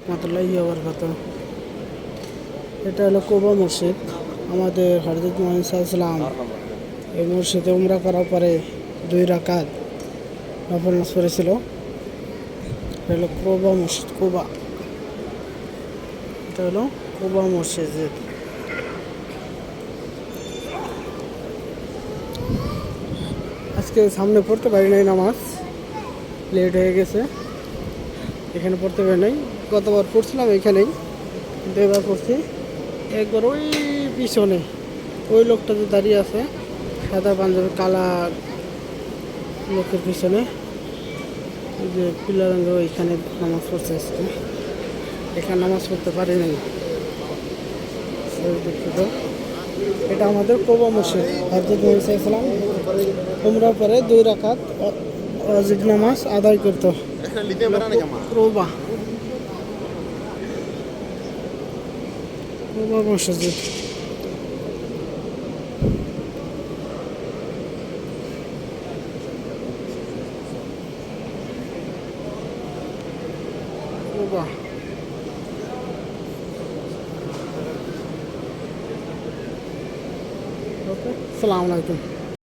রাহমাতুল্লাহি ওয়া বারাকাতুহু। এটা হলো কুবা মসজিদ। আমাদের হযরত মুহাম্মদ সাল্লাল্লাহু আলাইহি ওয়াসাল্লাম এই মসজিদে উমরা করার পরে 2 রাকাত নফল নামাজ পড়েছিল। এটা হলো কুবা মসজিদ, কুবা। এটা হলো কুবা মসজিদ। আজকে সামনে পড়তে পারি নাই নামাজ, লেট হয়ে গেছে, এখানে পড়তে পারি নাই। গতবার পড়ছিলাম এখানেই, কিন্তু এবার পড়ছি একবার ওই পিছনে, ওই লোকটা যে দাঁড়িয়ে আছে সাদা পাঞ্জাবি কালা লোকের পিছনে, ওই যে পিলা রঙের, ওইখানে নামাজ পড়ছে আজকে। এখানে নামাজ পড়তে পারি নাই, দুঃখিত। এটা আমাদের কুবা মসজিদ। হযরত মুহাম্মদ সাল্লাল্লাহু আলাইহি ওয়াসাল্লাম উমরার পরে 2 রাকাত ওয়াজিব নামাজ আদায় করত। কুবা কুবা মসজিদ। কুবা। ওকে, আসসালামু আলাইকুম।